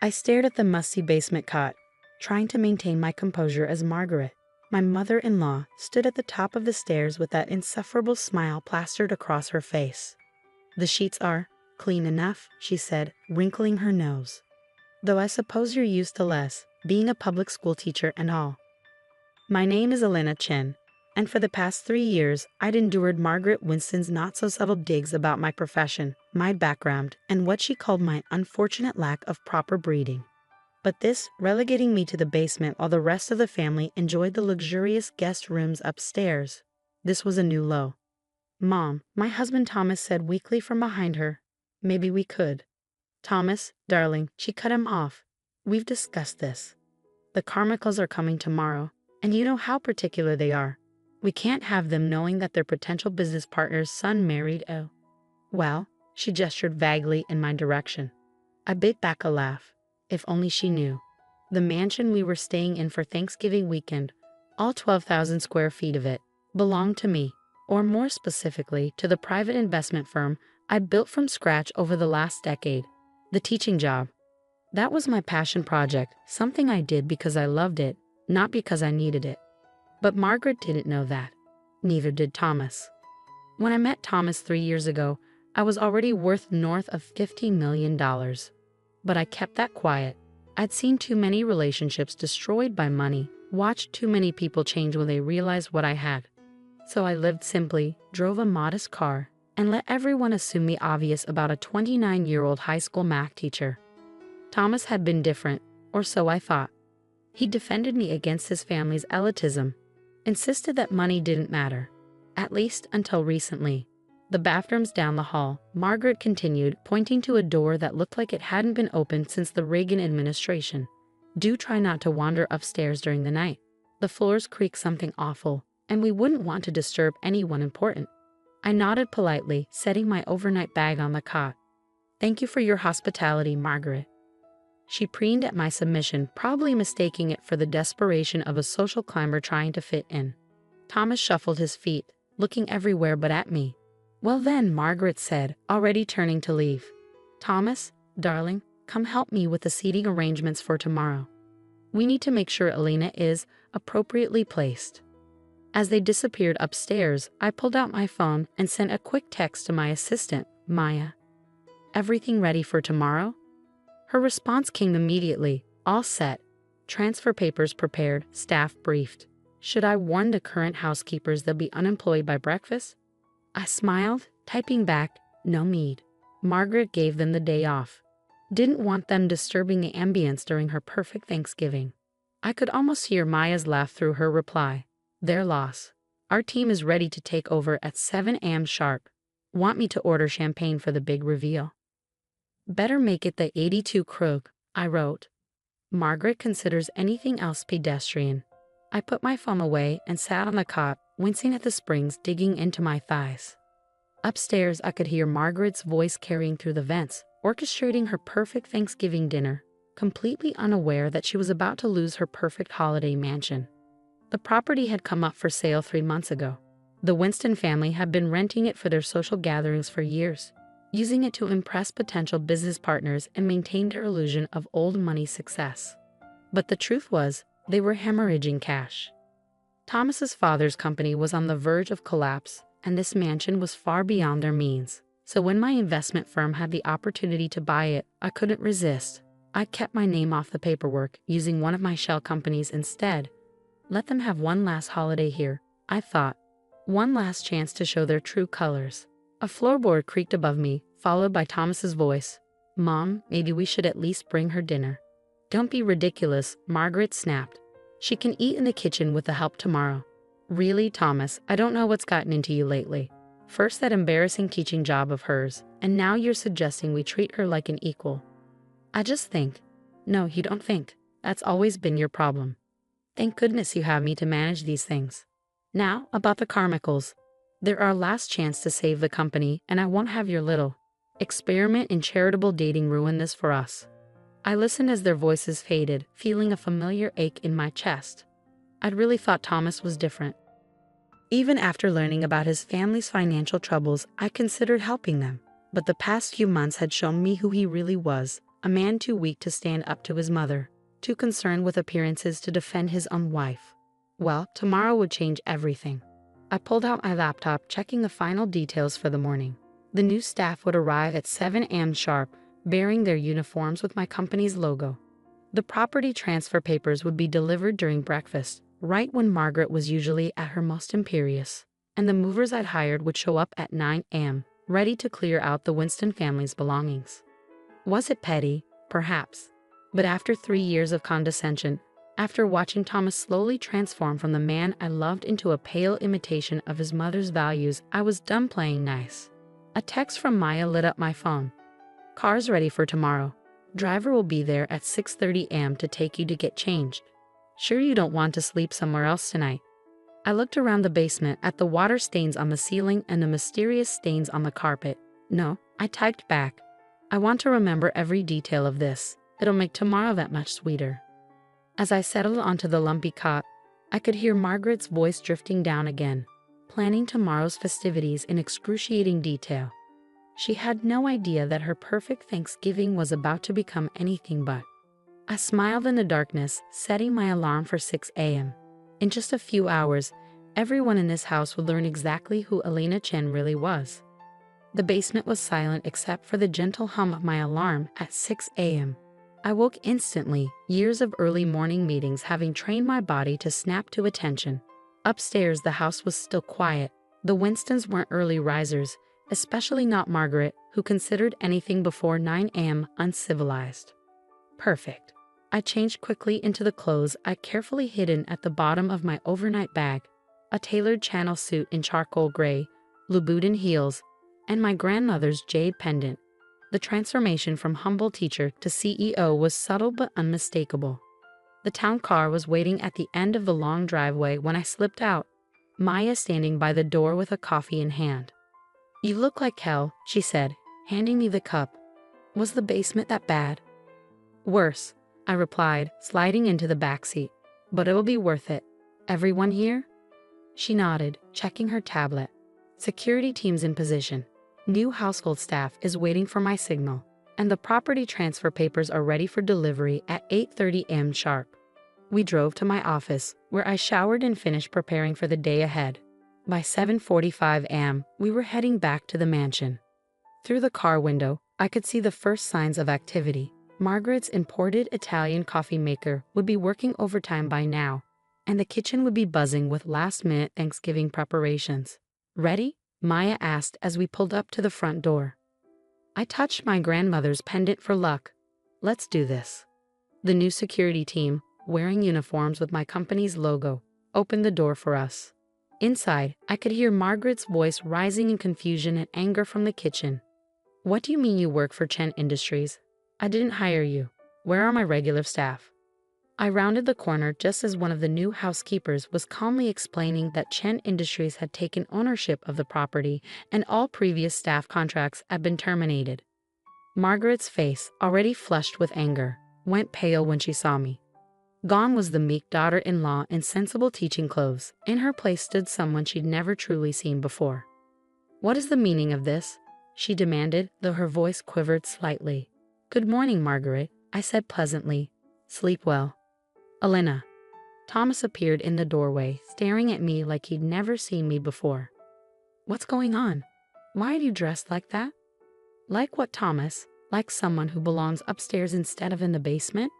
I stared at the musty basement cot, trying to maintain my composure as Margaret, my mother-in-law, stood at the top of the stairs with that insufferable smile plastered across her face. "The sheets are clean enough," she said, wrinkling her nose. "Though I suppose you're used to less, being a public school teacher and all." My name is Elena Chen, and for the past 3 years, I'd endured Margaret Winston's not-so-subtle digs about my profession, my background, and what she called my unfortunate lack of proper breeding. But this, relegating me to the basement while the rest of the family enjoyed the luxurious guest rooms upstairs, this was a new low. "Mom," my husband Thomas said weakly from behind her, "maybe we could." "Thomas, darling," she cut him off. "We've discussed this. The Carmichaels are coming tomorrow, and you know how particular they are. We can't have them knowing that their potential business partner's son married a—" "Well," she gestured vaguely in my direction. I bit back a laugh. If only she knew. The mansion we were staying in for Thanksgiving weekend, all 12,000 square feet of it, belonged to me, or more specifically, to the private investment firm I built from scratch over the last decade, the teaching job. That was my passion project, something I did because I loved it, not because I needed it. But Margaret didn't know that. Neither did Thomas. When I met Thomas 3 years ago, I was already worth north of $50 million. But I kept that quiet. I'd seen too many relationships destroyed by money, watched too many people change when they realized what I had. So I lived simply, drove a modest car, and let everyone assume the obvious about a 29-year-old high school math teacher. Thomas had been different, or so I thought. He defended me against his family's elitism, insisted that money didn't matter, at least until recently. "The bathroom's down the hall," Margaret continued, pointing to a door that looked like it hadn't been opened since the Reagan administration. "Do try not to wander upstairs during the night. The floors creak something awful, and we wouldn't want to disturb anyone important." I nodded politely, setting my overnight bag on the cot. "Thank you for your hospitality, Margaret." She preened at my submission, probably mistaking it for the desperation of a social climber trying to fit in. Thomas shuffled his feet, looking everywhere but at me. "Well then," Margaret said, already turning to leave. "Thomas, darling, come help me with the seating arrangements for tomorrow. We need to make sure Elena is appropriately placed." As they disappeared upstairs, I pulled out my phone and sent a quick text to my assistant, Maya. "Everything ready for tomorrow?" Her response came immediately, "All set. Transfer papers prepared, staff briefed. Should I warn the current housekeepers they'll be unemployed by breakfast?" I smiled, typing back, "No need." Margaret gave them the day off. Didn't want them disturbing the ambience during her perfect Thanksgiving. I could almost hear Maya's laugh through her reply. "Their loss. Our team is ready to take over at 7 a.m. sharp. Want me to order champagne for the big reveal?" "Better make it the 82 Krug," I wrote. Margaret considers anything else pedestrian. I put my phone away and sat on the cot, wincing at the springs digging into my thighs. Upstairs, I could hear Margaret's voice carrying through the vents, orchestrating her perfect Thanksgiving dinner, completely unaware that she was about to lose her perfect holiday mansion. The property had come up for sale 3 months ago. The Winston family had been renting it for their social gatherings for years, using it to impress potential business partners and maintain their illusion of old money success. But the truth was, they were hemorrhaging cash. Thomas's father's company was on the verge of collapse, and this mansion was far beyond their means. So when my investment firm had the opportunity to buy it, I couldn't resist. I kept my name off the paperwork, using one of my shell companies instead. Let them have one last holiday here, I thought. One last chance to show their true colors. A floorboard creaked above me, followed by Thomas's voice. "Mom, maybe we should at least bring her dinner." "Don't be ridiculous," Margaret snapped. "She can eat in the kitchen with the help tomorrow." "Really, Thomas, I don't know what's gotten into you lately. First that embarrassing teaching job of hers, and now you're suggesting we treat her like an equal." "I just think." "No, you don't think. That's always been your problem. Thank goodness you have me to manage these things. Now, about the Carmichaels. They're our last chance to save the company, and I won't have your little experiment in charitable dating ruin this for us." I listened as their voices faded, feeling a familiar ache in my chest. I'd really thought Thomas was different. Even after learning about his family's financial troubles, I considered helping them. But the past few months had shown me who he really was, a man too weak to stand up to his mother, too concerned with appearances to defend his own wife. Well, tomorrow would change everything. I pulled out my laptop, checking the final details for the morning. The new staff would arrive at 7 a.m. sharp, bearing their uniforms with my company's logo. The property transfer papers would be delivered during breakfast, right when Margaret was usually at her most imperious, and the movers I'd hired would show up at 9 a.m., ready to clear out the Winston family's belongings. Was it petty? Perhaps. But after 3 years of condescension, after watching Thomas slowly transform from the man I loved into a pale imitation of his mother's values, I was done playing nice. A text from Maya lit up my phone. "Car's ready for tomorrow. Driver will be there at 6:30 a.m. to take you to get changed. Sure you don't want to sleep somewhere else tonight?" I looked around the basement at the water stains on the ceiling and the mysterious stains on the carpet. "No," I typed back. "I want to remember every detail of this. It'll make tomorrow that much sweeter." As I settled onto the lumpy cot, I could hear Margaret's voice drifting down again, planning tomorrow's festivities in excruciating detail. She had no idea that her perfect Thanksgiving was about to become anything but. I smiled in the darkness, setting my alarm for 6 a.m. In just a few hours, everyone in this house would learn exactly who Elena Chen really was. The basement was silent except for the gentle hum of my alarm at 6 a.m. I woke instantly, years of early morning meetings having trained my body to snap to attention. Upstairs, the house was still quiet. The Winstons weren't early risers, especially not Margaret, who considered anything before 9 a.m. uncivilized. Perfect. I changed quickly into the clothes I'd carefully hidden at the bottom of my overnight bag, a tailored Channel suit in charcoal gray, Louboutin heels, and my grandmother's jade pendant. The transformation from humble teacher to CEO was subtle but unmistakable. The town car was waiting at the end of the long driveway when I slipped out, Maya standing by the door with a coffee in hand. "You look like hell," she said, handing me the cup. "Was the basement that bad?" "Worse," I replied, sliding into the back seat. "But it'll be worth it. Everyone here?" She nodded, checking her tablet. "Security team's in position. New household staff is waiting for my signal, and the property transfer papers are ready for delivery at 8:30 a.m. sharp." We drove to my office, where I showered and finished preparing for the day ahead. By 7:45 a.m., we were heading back to the mansion. Through the car window, I could see the first signs of activity. Margaret's imported Italian coffee maker would be working overtime by now, and the kitchen would be buzzing with last-minute Thanksgiving preparations. "Ready?" Maya asked as we pulled up to the front door. I touched my grandmother's pendant for luck. "Let's do this." The new security team, wearing uniforms with my company's logo, opened the door for us. Inside, I could hear Margaret's voice rising in confusion and anger from the kitchen. "What do you mean you work for Chen Industries? I didn't hire you. Where are my regular staff?" I rounded the corner just as one of the new housekeepers was calmly explaining that Chen Industries had taken ownership of the property and all previous staff contracts had been terminated. Margaret's face, already flushed with anger, went pale when she saw me. Gone was the meek daughter-in-law in sensible teaching clothes. In her place stood someone she'd never truly seen before. "What is the meaning of this?" she demanded, though her voice quivered slightly. "Good morning, Margaret," I said pleasantly. "Sleep well." "Elena." Thomas appeared in the doorway, staring at me like he'd never seen me before. "What's going on? Why are you dressed like that?" "Like what, Thomas? Like someone who belongs upstairs instead of in the basement?"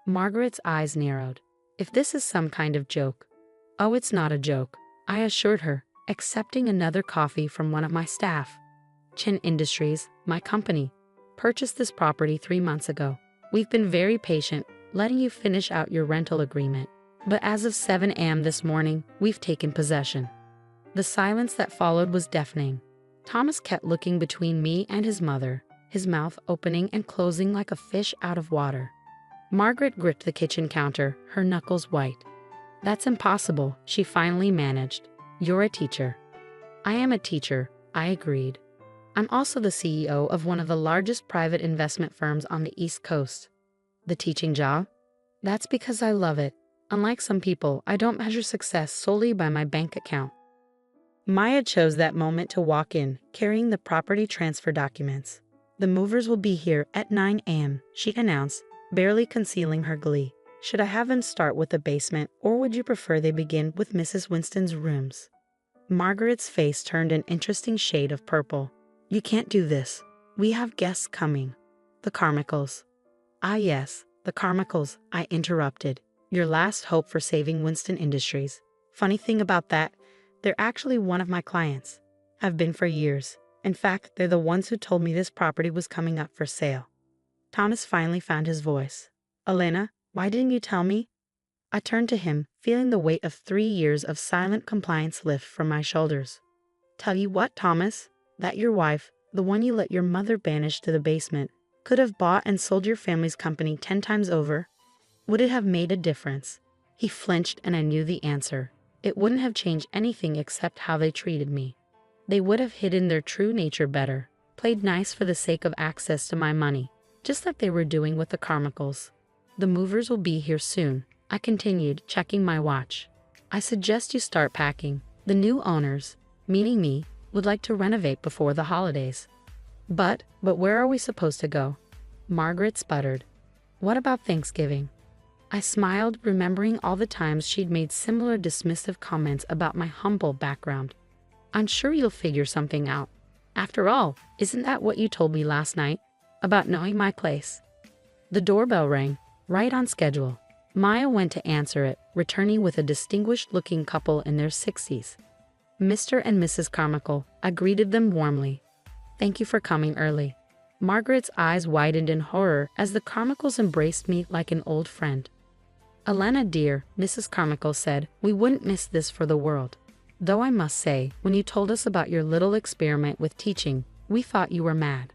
Margaret's eyes narrowed. "If this is some kind of joke." "Oh, it's not a joke," I assured her, accepting another coffee from one of my staff. "Chen Industries, my company, purchased this property 3 months ago. We've been very patient, letting you finish out your rental agreement. But as of 7 a.m. this morning, we've taken possession." The silence that followed was deafening. Thomas kept looking between me and his mother, his mouth opening and closing like a fish out of water. Margaret gripped the kitchen counter, her knuckles white. "That's impossible," she finally managed. "You're a teacher." "I am a teacher," I agreed. "I'm also the CEO of one of the largest private investment firms on the East Coast." "The teaching job?" "That's because I love it. Unlike some people, I don't measure success solely by my bank account." Maya chose that moment to walk in, carrying the property transfer documents. The movers will be here at 9 a.m., she announced, barely concealing her glee. Should I have them start with the basement, or would you prefer they begin with Mrs. Winston's rooms? Margaret's face turned an interesting shade of purple. You can't do this. We have guests coming. The Carmichaels. Ah yes, the Carmichaels, I interrupted. Your last hope for saving Winston Industries. Funny thing about that, they're actually one of my clients. Have been for years. In fact, they're the ones who told me this property was coming up for sale. Thomas finally found his voice. Elena, why didn't you tell me? I turned to him, feeling the weight of 3 years of silent compliance lift from my shoulders. Tell you what, Thomas, that your wife, the one you let your mother banish to the basement, could have bought and sold your family's company 10 times over? Would it have made a difference? He flinched, and I knew the answer. It wouldn't have changed anything except how they treated me. They would have hidden their true nature better, played nice for the sake of access to my money, just like they were doing with the Carmichaels. The movers will be here soon, I continued, checking my watch. I suggest you start packing. The new owners, meaning me, would like to renovate before the holidays. But where are we supposed to go? Margaret sputtered. What about Thanksgiving? I smiled, remembering all the times she'd made similar dismissive comments about my humble background. I'm sure you'll figure something out. After all, isn't that what you told me last night? About knowing my place? The doorbell rang, right on schedule. Maya went to answer it, returning with a distinguished-looking couple in their 60s. Mr. and Mrs. Carmichael. I greeted them warmly. Thank you for coming early. Margaret's eyes widened in horror as the Carmichaels embraced me like an old friend. Elena dear, Mrs. Carmichael said, we wouldn't miss this for the world. Though I must say, when you told us about your little experiment with teaching, we thought you were mad.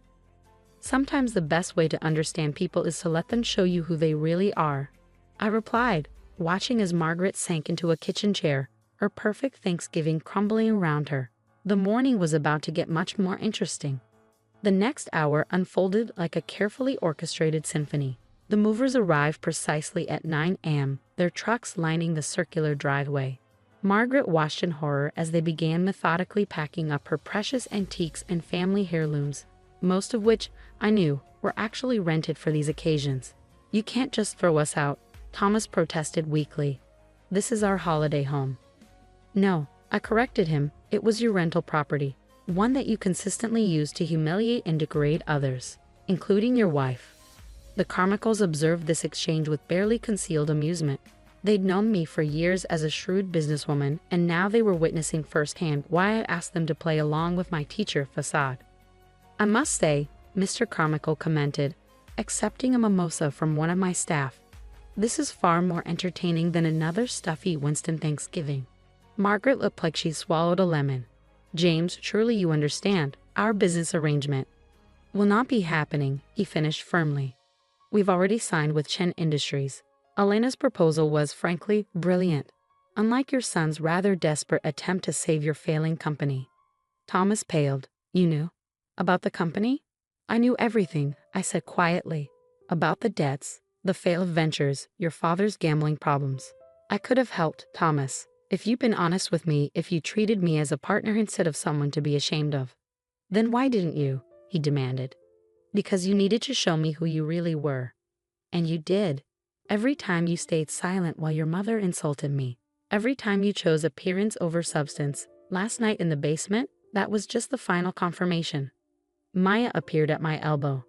Sometimes the best way to understand people is to let them show you who they really are. I replied, watching as Margaret sank into a kitchen chair, her perfect Thanksgiving crumbling around her. The morning was about to get much more interesting. The next hour unfolded like a carefully orchestrated symphony. The movers arrived precisely at 9 a.m., their trucks lining the circular driveway. Margaret watched in horror as they began methodically packing up her precious antiques and family heirlooms, most of which, I knew, were actually rented for these occasions. You can't just throw us out, Thomas protested weakly. This is our holiday home. No, I corrected him, it was your rental property, one that you consistently used to humiliate and degrade others, including your wife. The Carmichaels observed this exchange with barely concealed amusement. They'd known me for years as a shrewd businesswoman, and now they were witnessing firsthand why I asked them to play along with my teacher facade. I must say, Mr. Carmichael commented, accepting a mimosa from one of my staff. This is far more entertaining than another stuffy Winston Thanksgiving. Margaret looked like she swallowed a lemon. James, surely you understand, our business arrangement will not be happening, he finished firmly. We've already signed with Chen Industries. Elena's proposal was, frankly, brilliant. Unlike your son's rather desperate attempt to save your failing company. Thomas paled. You knew? About the company? I knew everything, I said quietly. About the debts, the failed ventures, your father's gambling problems. I could have helped, Thomas, if you'd been honest with me, if you treated me as a partner instead of someone to be ashamed of. Then why didn't you? He demanded. Because you needed to show me who you really were. And you did. Every time you stayed silent while your mother insulted me. Every time you chose appearance over substance. Last night in the basement, that was just the final confirmation. Maya appeared at my elbow.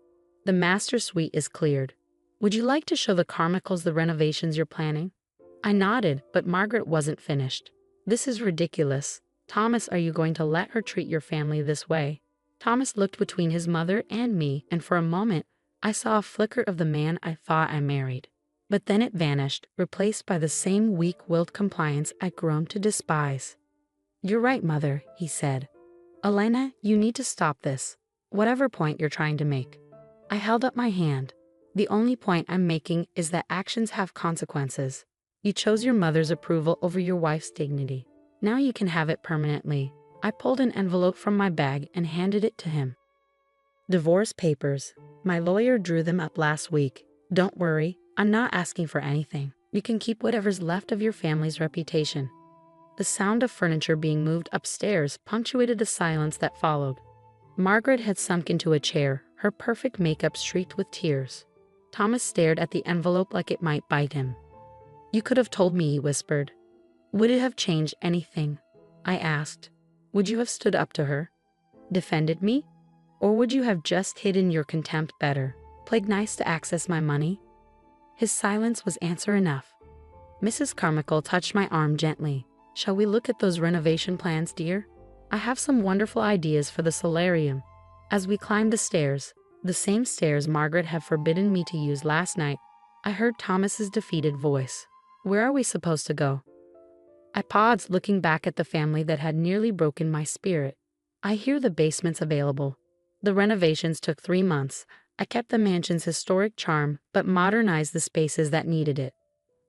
The master suite is cleared. Would you like to show the Carmichaels the renovations you're planning? I nodded, but Margaret wasn't finished. This is ridiculous. Thomas, are you going to let her treat your family this way? Thomas looked between his mother and me, and for a moment, I saw a flicker of the man I thought I married. But then it vanished, replaced by the same weak-willed compliance I'd grown to despise. You're right, Mother, he said. Elena, you need to stop this, whatever point you're trying to make. I held up my hand. The only point I'm making is that actions have consequences. You chose your mother's approval over your wife's dignity. Now you can have it permanently. I pulled an envelope from my bag and handed it to him. Divorce papers. My lawyer drew them up last week. Don't worry, I'm not asking for anything. You can keep whatever's left of your family's reputation. The sound of furniture being moved upstairs punctuated the silence that followed. Margaret had sunk into a chair, her perfect makeup streaked with tears. Thomas stared at the envelope like it might bite him. "You could have told me," he whispered. "Would it have changed anything?" I asked. "Would you have stood up to her? Defended me? Or would you have just hidden your contempt better? Played nice to access my money?" His silence was answer enough. Mrs. Carmichael touched my arm gently. "Shall we look at those renovation plans, dear? I have some wonderful ideas for the solarium." As we climbed the stairs, the same stairs Margaret had forbidden me to use last night, I heard Thomas's defeated voice. "Where are we supposed to go?" I paused, looking back at the family that had nearly broken my spirit. "I hear the basement's available. The renovations took 3 months. I kept the mansion's historic charm, but modernized the spaces that needed it.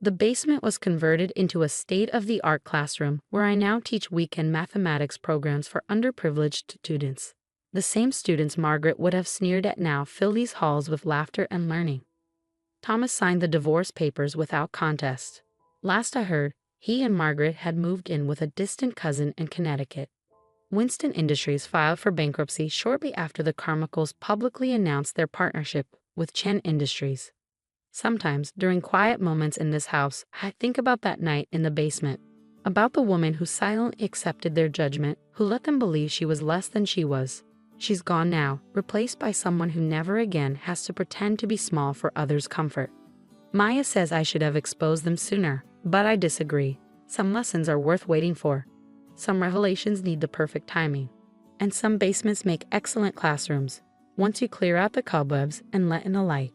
The basement was converted into a state-of-the-art classroom where I now teach weekend mathematics programs for underprivileged students. The same students Margaret would have sneered at now fill these halls with laughter and learning." Thomas signed the divorce papers without contest. Last I heard, he and Margaret had moved in with a distant cousin in Connecticut. Winston Industries filed for bankruptcy shortly after the Carmichaels publicly announced their partnership with Chen Industries. Sometimes, during quiet moments in this house, I think about that night in the basement, about the woman who silently accepted their judgment, who let them believe she was less than she was. She's gone now, replaced by someone who never again has to pretend to be small for others' comfort. Maya says I should have exposed them sooner, but I disagree. Some lessons are worth waiting for. Some revelations need the perfect timing. And some basements make excellent classrooms, once you clear out the cobwebs and let in the light.